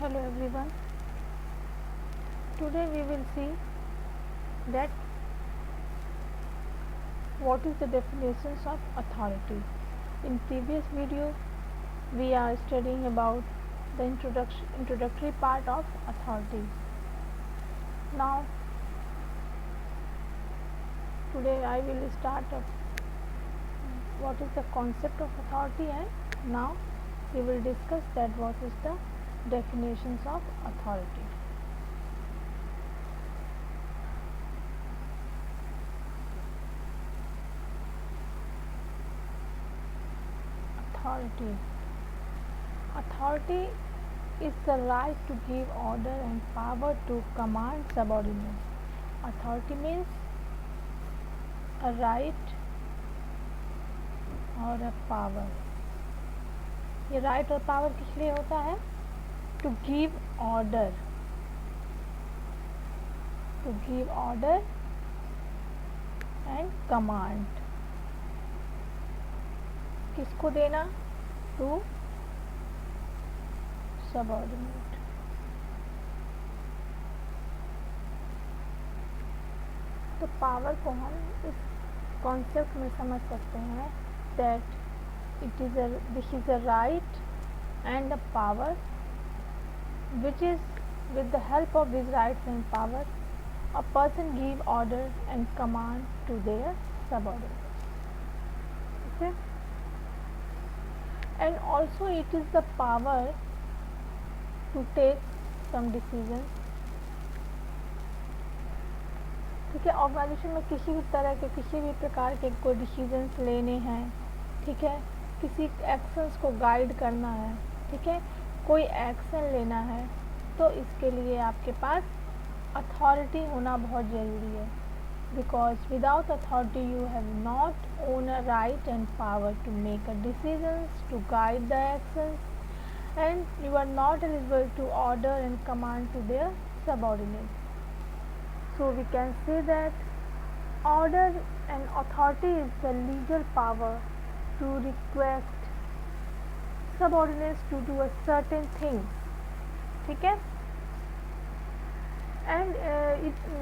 Hello everyone. Today we will see that what is the definitions of authority. In previous video we are studying about the introductory part of authority. Now today I will start what is the concept of authority, and now we will discuss that what is the definitions of authority. Authority is the right to give order and power to command subordinates. Authority means a right और a power. ये right और power किस लिए होता है? To give order and command. किसको देना? To subordinate. तो पावर को हम इस कॉन्सेप्ट में समझ सकते हैं that this is a right and a power which is with the help of these rights and power a person give order and command to their subordinates. Okay? And also it is the power to take some decisions. ठीक है, organisation में किसी भी तरह के किसी भी प्रकार के कोई डिसीजंस लेने हैं, ठीक है, किसी एक्शंस को गाइड करना है, ठीक है, कोई एक्शन लेना है, तो इसके लिए आपके पास अथॉरिटी होना बहुत ज़रूरी है. Because without authority you have not own a right and power to make a decisions, to guide the actions, and you are not eligible to order and command to their subordinates. So we can say that order and authority is the legal power to request subordinates to do a certain things. ठीक है? And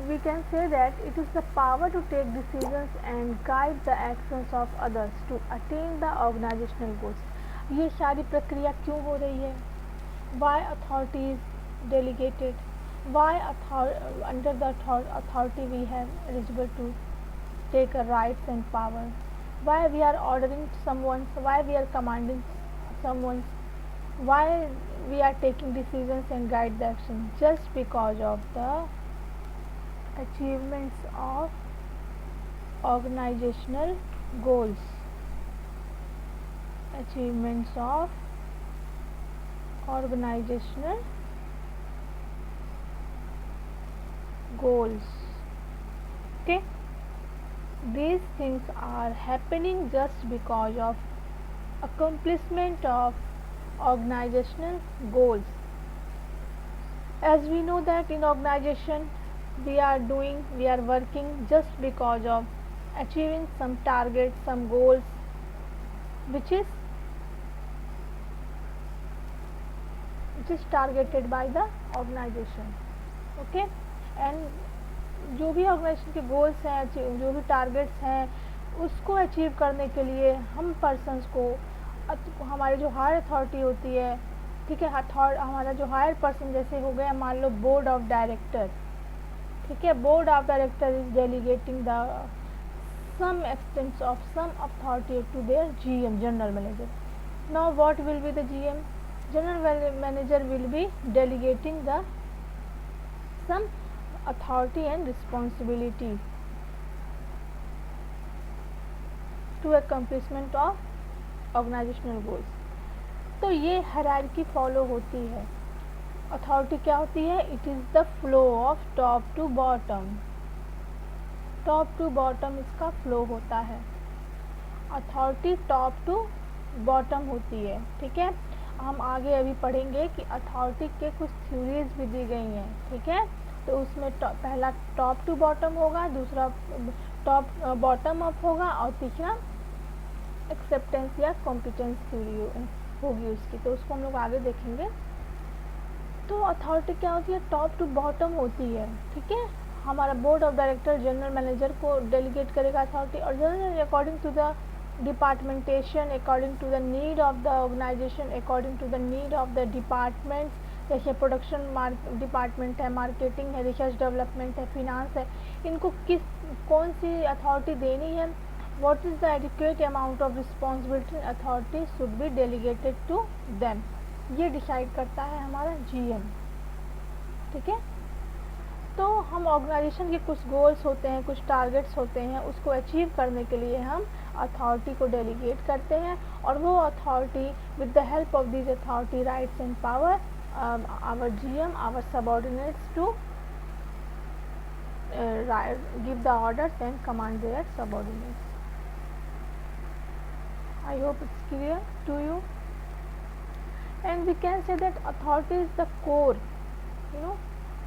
we can say that it is the power to take decisions and guide the actions of others to attain the organizational goals. ये सारी प्रक्रिया क्यों हो रही है? Why authority is delegated? Why under the authority we have eligible to take a rights and power? Why we are ordering someone? Why we are commanding someone? Why we are taking decisions and guide the action? Just because of the achievements of organizational goals. Achievements of organizational goals. Okay, these things are happening just because of accomplishment of organizational goals. As we know that in organization we are working just because of achieving some targets, some goals which is targeted by the organization. Okay, and जो भी organisation के goals हैं, जो भी targets हैं, उसको achieve करने के लिए हम पर्सनस को हमारी जो हायर अथॉरिटी होती है, ठीक है, हमारा जो हायर पर्सन जैसे हो गया मान लो बोर्ड ऑफ डायरेक्टर, ठीक है, board of director is delegating the some extent of some authority to their GM, general manager. Now what will be the GM? General manager will be delegating the some authority and responsibility to accomplishment of organizational goals. तो ये hierarchy follow होती है. Authority क्या होती है? It is the flow of top to bottom. Top to bottom इसका flow होता है. अथॉरिटी टॉप टू बॉटम होती है. ठीक है, हम आगे अभी पढ़ेंगे कि अथॉरिटी के कुछ थ्योरीज भी दी गई हैं. ठीक है, तो उसमें पहला टॉप टू बॉटम होगा, दूसरा टॉप बॉटम अप होगा, और तीसरा एक्सेप्टेंस या कॉम्पिटेंस थ्योरी होगी उसकी. तो उसको हम लोग आगे देखेंगे. तो अथॉरिटी क्या होती है, टॉप टू बॉटम होती है, ठीक है। हमारा board of director general manager को डेलीगेट करेगा अथॉरिटी, और general according to the departmentation, according to the need of the organisation, according to the need of the departments, जैसे प्रोडक्शन डिपार्टमेंट है, मार्केटिंग है, रिसर्च डेवलपमेंट है, finance है, इनको कौन सी अथॉरिटी देनी है, what is the adequate amount of responsibility authority should be delegated to them, ये डिसाइड करता है हमारा GM, ठीक है। तो हम ऑर्गेनाइजेशन के कुछ गोल्स होते हैं, कुछ टारगेट्स होते हैं, उसको अचीव करने के लिए हम अथॉरिटी को डेलीगेट करते हैं, और वो authority with the help of this authority rights and power our GM, our subordinates to give the orders and command their subordinates. I hope it's clear to you. And we can say that authority is the core,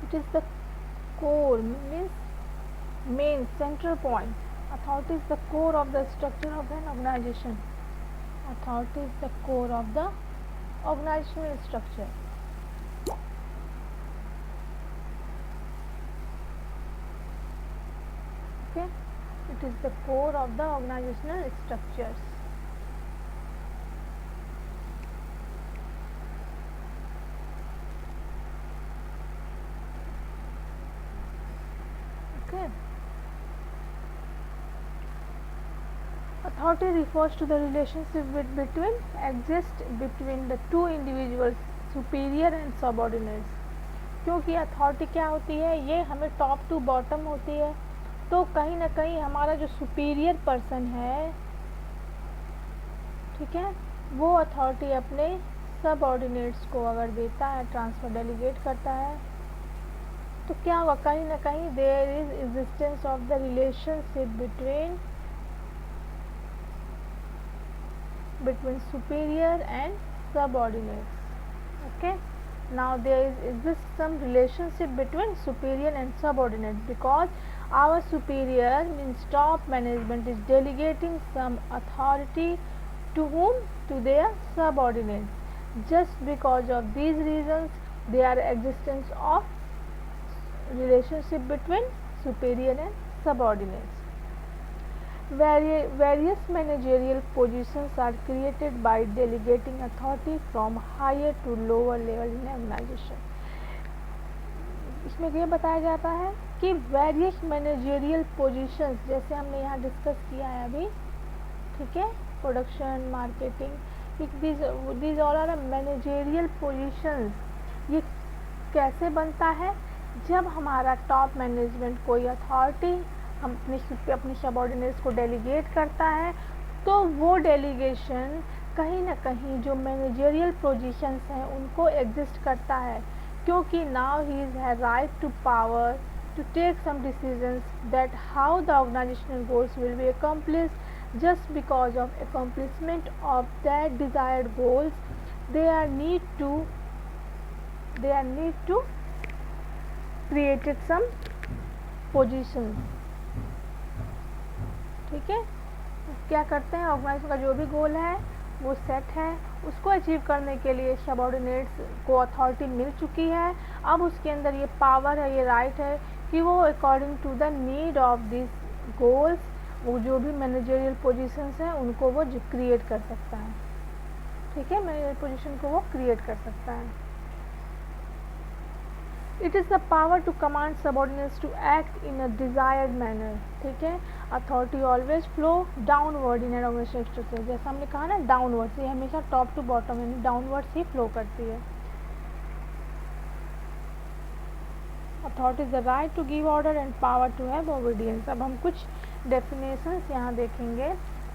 it is the core, means main central point. Authority is the core of the structure of an organization. Authority is the core of the organizational structure. Okay, it is the core of the organizational structures. Okay. Authority refers to the relationship between the two individuals, superior and subordinates. क्योंकि authority क्या होती है, ये हमें top to bottom होती है, तो कहीं ना कहीं हमारा जो सुपीरियर पर्सन है, ठीक है, वो अथॉरिटी अपने सबऑर्डिनेट्स को अगर देता है, ट्रांसफर डेलीगेट करता है, तो क्या होगा, कहीं ना कहीं there is existence of the relationship between superior and subordinates. Okay, now there exists some relationship between superior and subordinates, because our superior means top management is delegating some authority to whom, to their subordinates. Just because of these reasons, there are existence of relationship between superior and subordinates. Various managerial positions are created by delegating authority from higher to lower level in organization. इसमें ये बताया जाता है कि various managerial positions, जैसे हमने यहाँ discuss किया है अभी, ठीक है, production, marketing, these all are managerial positions. ये कैसे बनता है, जब हमारा टॉप मैनेजमेंट कोई अथॉरिटी हम अपने सबऑर्डिनेट्स को डेलीगेट करता है, तो वो डेलीगेशन कहीं ना कहीं जो मैनेजरियल पोजीशंस हैं उनको एग्जिस्ट करता है, क्योंकि now he has right to power to take some decisions that how the organisational goals will be accomplished. Just because of accomplishment of that desired goals they are need to created some positions. ठीक है, क्या करते हैं, organisation का जो भी गोल है वो सेट है, उसको अचीव करने के लिए सबऑर्डिनेट्स को अथॉरिटी मिल चुकी है, अब उसके अंदर ये पावर है, ये राइट है कि वो according to the need of this goals, वो जो भी मैनेजरियल पोजीशंस हैं उनको वो क्रिएट कर सकता है, ठीक है, मैनेजरियल पोजीशन को वो क्रिएट कर सकता है. It is the power to command subordinates to act in a desired manner. ठीक है, authority always flow downward in an organizational structure. जैसा हमने कहा ना, downwards, ये हमेशा top to bottom यानी downwards ही flow करती है. Authority is the right to give order and power to have obedience. अब हम कुछ definitions यहाँ देखेंगे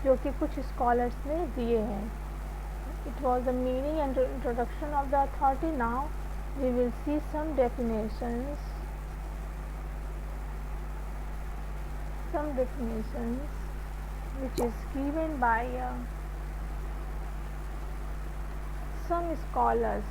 जो कि कुछ scholars ने दिए हैं. It was the meaning and introduction of the authority. Now we will see some definitions which is given by some scholars.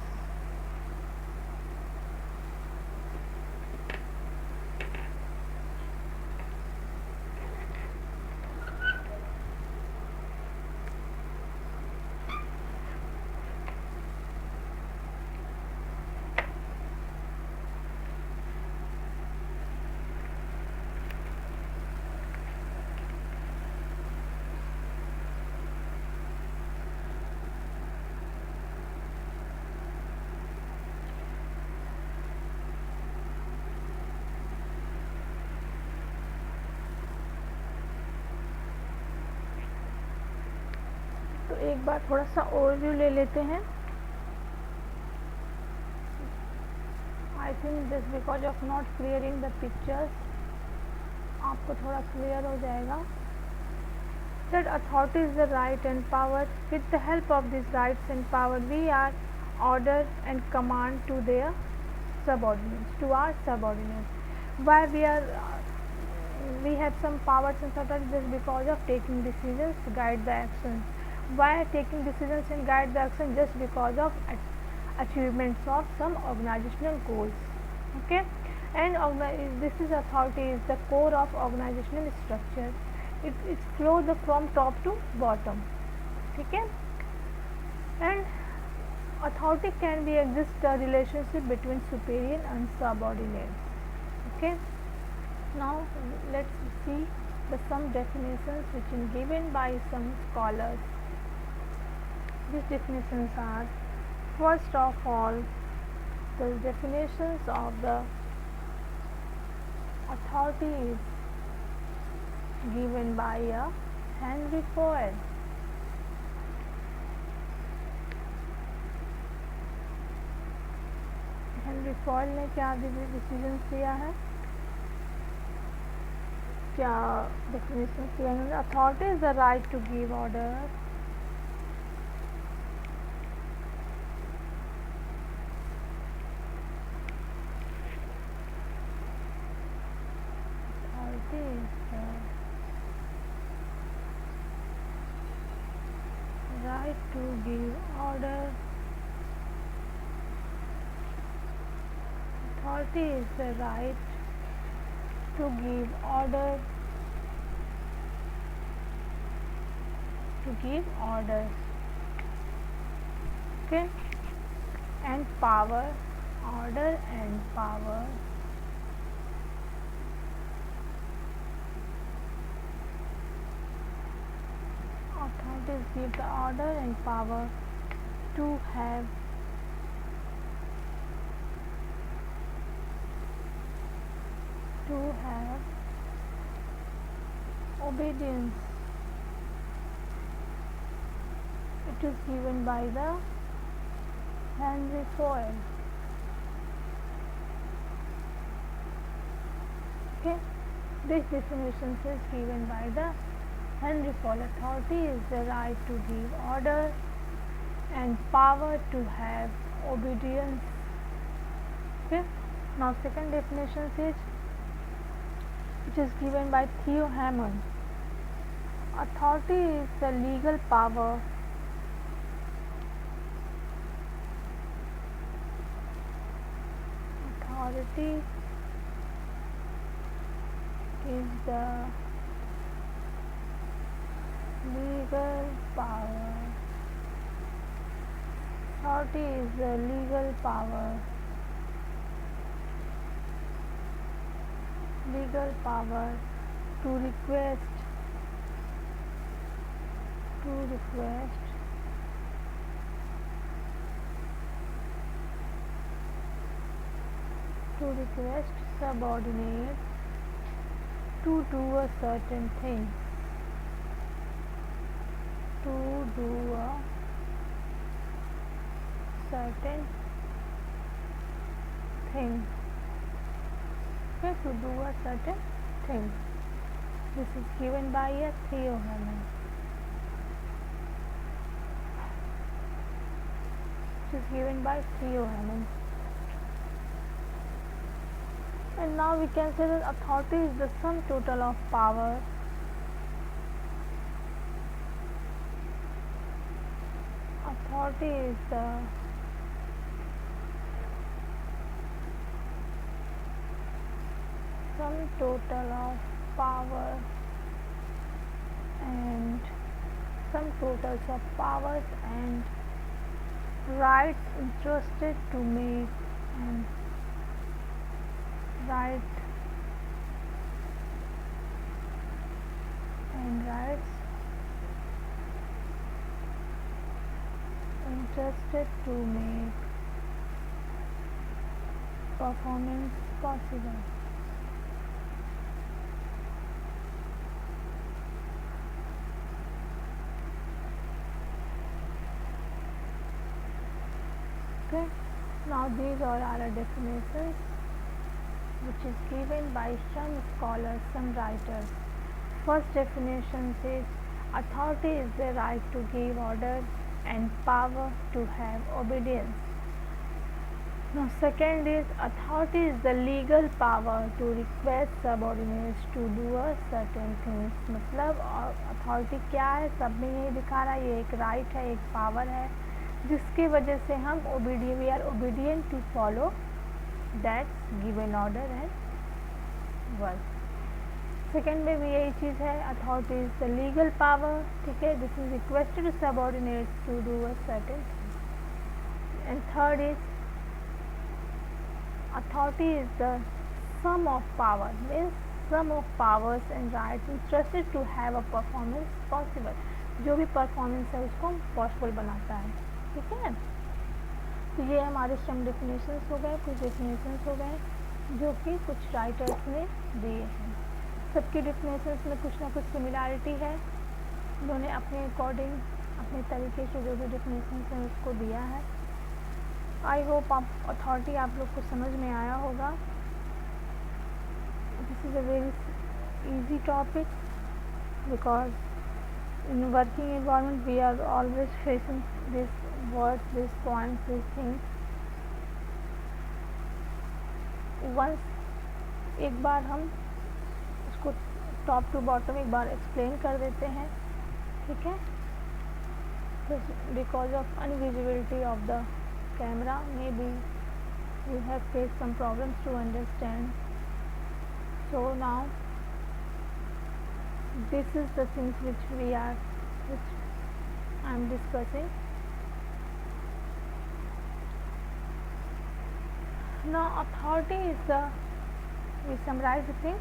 एक बार थोड़ा सा ओवरव्यू ले लेते हैं। I think just because of not clearing the pictures आपको थोड़ा clear हो जाएगा। That authority is the right and power. With the help of these rights and power, we are order and command to their subordinates, to our subordinates. Why we have some powers and authority just because of taking decisions to guide the actions. Why taking decisions and guide the action? Just because of achievements of some organizational goals. Okay, and this is authority is the core of organizational structure. It flows from top to bottom. ठीक है, and authority can be exist a relationship between superior and subordinates. Okay, now let's see some definitions which are given by some scholars. These definitions are, first of all, the definitions of the authority is given by Henry Ford. Henry Ford ने क्या decision दिया है, क्या definition दिया है? Authority is the right to give order, authority is right to give order. Authority is the right to give order. To give orders. Okay. And power. Order and power. Authorities give the order and power to have obedience. It is given by the Henry Ford. Okay, this definition is given by the Henry Ford. Authority is the right to give order and power to have obedience. Okay. Now second definition is, which is given by Theo Hammond. Authority is the legal power authority is the legal power. Authority is the legal power. Legal power to request. To request. To request subordinates to do a certain thing. To do a certain thing. Okay, to do a certain thing. This is given by a Theo Hammond. This is given by Theo Hammond. And now we can say that authority is the sum total of power authority is the sum total of power and sum totals of powers and rights entrusted to make and rights entrusted to make performance possible. Now these all are definitions which is given by some scholars, some writers. First definition says authority is the right to give order and power to have obedience. Now second is authority is the legal power to request subordinates to do a certain things. मतलब authority क्या है, सब में यही दिखा रहा है, ये एक right है, एक power है जिसके वजह से हम we are obedient to follow that's given order and work. Second में भी यही चीज़ है, authority is the legal power, ठीक है, this is requested to subordinates to do a certain thing. And third is authority is the sum of power, means sum of powers and rights interested to have a performance possible, जो भी performance है उसको possible बनाता है, ठीक है. तो ये हमारे सम डेफिनेशंस हो गए, कुछ डेफिनेशंस हो गए जो कि कुछ राइटर्स ने दिए हैं. सबकी डेफिनेशंस में कुछ ना कुछ सिमिलैरिटी है, उन्होंने अपने अकॉर्डिंग अपने तरीके से जो भी डेफिनेशंस हैं उसको दिया है. आई होप आप अथॉरिटी आप लोग को समझ में आया होगा. This is a very easy topic because in working environment we are always facing this words, this points, this things. Once एक बार हम उसको टॉप टू बॉटम एक बार एक्सप्लेन कर देते हैं, ठीक है. Because of unvisibility of the camera may be you have face some problems to understand. So now this is the things which I am discussing. Now authority is the, we summarize the thing.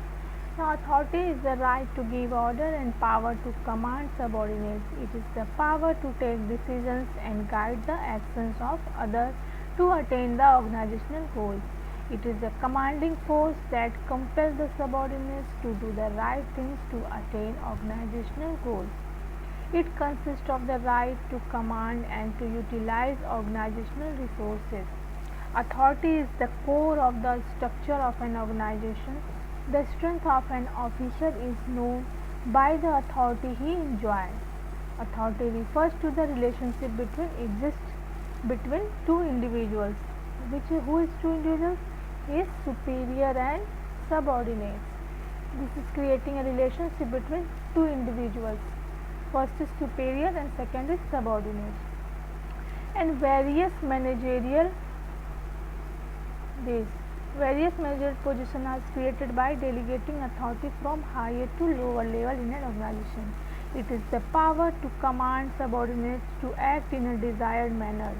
Now authority is the right to give order and power to command subordinates. It is the power to take decisions and guide the actions of others to attain the organizational goals. It is the commanding force that compels the subordinates to do the right things to attain organizational goals. It consists of the right to command and to utilize organizational resources. Authority is the core of the structure of an organization. The strength of an officer is known by the authority he enjoys. Authority refers to the relationship between two individuals. Who is two individuals? Is superior and subordinates. This is creating a relationship between two individuals. First is superior and second is subordinates. And various managerial positions are created by delegating authority from higher to lower level in an organization. It is the power to command subordinates to act in a desired manner.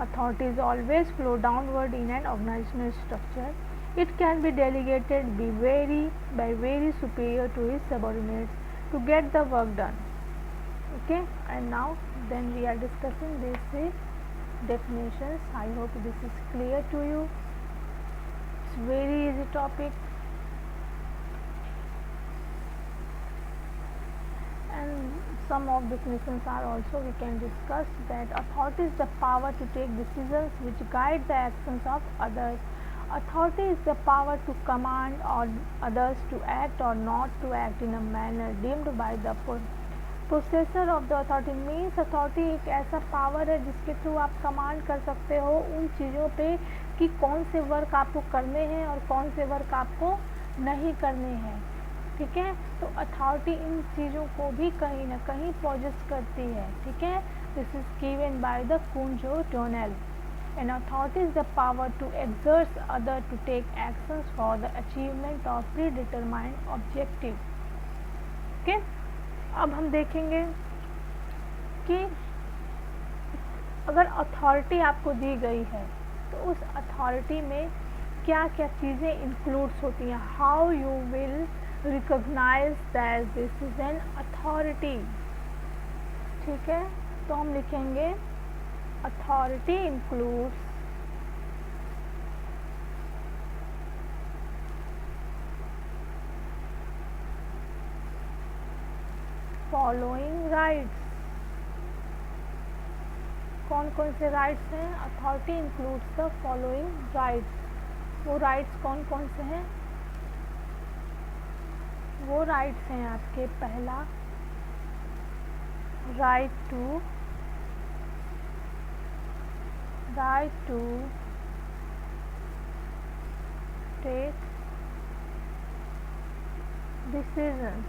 Authority is always flow downward in an organizational structure. It can be delegated by very superior to his subordinates to get the work done. Okay, and now then we are discussing these definitions. I hope this is clear to you. Very easy topic, and some of definitions are also we can discuss. That authority is the power to take decisions which guide the actions of others. Authority is the power to command or others to act or not to act in a manner deemed by the possessor of the authority. Means authority एक ऐसा power है जिसके through आप command कर सकते हो उन चीज़ों पे कि कौन से वर्क आपको करने हैं और कौन से वर्क आपको नहीं करने हैं, ठीक है. तो अथॉरिटी इन चीज़ों को भी कहीं ना कहीं पॉजेस करती है, ठीक है. This is given by the Koontz O'Donnell. An authority is the power to exert other to take actions for the achievement of predetermined objective. Okay, अब हम देखेंगे कि अगर अथॉरिटी आपको दी गई है तो उस अथॉरिटी में क्या क्या चीज़ें इंक्लूड्स होती हैं. How you will recognise that this is an authority, ठीक है. तो हम लिखेंगे अथॉरिटी इंक्लूड्स फॉलोइंग राइट्स. कौन कौन से राइट्स हैं? Authority includes the following rights. वो राइट्स कौन कौन से हैं? वो राइट्स हैं आपके, पहला right to take decisions.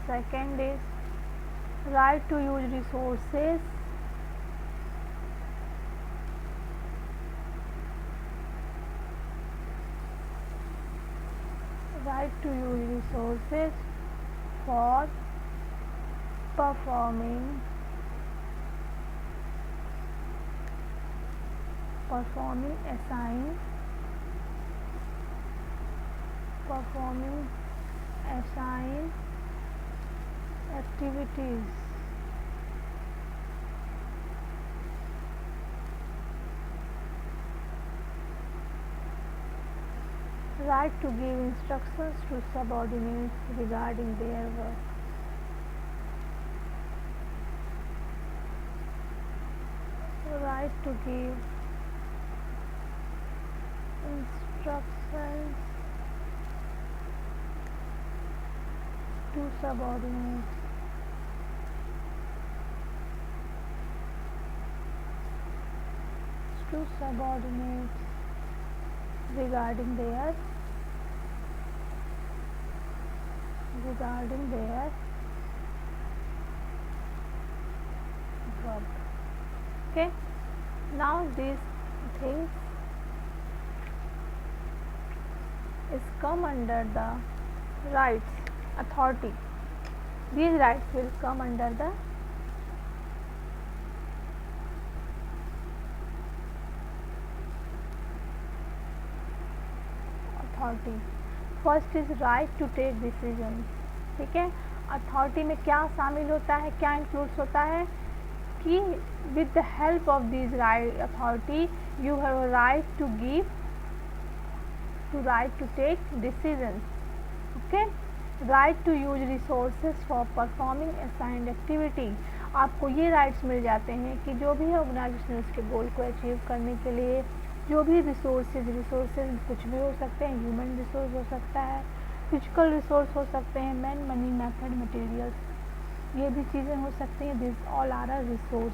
Second is right to use resources. Right to use resources for performing assigned activities. Right to give instructions to subordinates regarding their work. Right to give instructions to subordinates regarding their work. Okay, now these things is come under the rights authority. These rights will come under the authority. First is right to take decisions. ठीक है, authority में क्या शामिल होता है, क्या includes होता है कि with the help of this right authority you have right to take decisions. Okay, right to use resources for performing assigned activity. आपको ये राइट्स मिल जाते हैं कि जो भी ऑर्गेनाइजेशन उसके गोल को अचीव करने के लिए जो भी रिसोर्सेज कुछ भी हो सकते हैं, ह्यूमन रिसोर्स हो सकता है, फिजिकल रिसोर्स हो सकते हैं, मैन, मनी, मेथड, मटेरियल्स, ये भी चीज़ें हो सकती हैं. This all are a resource.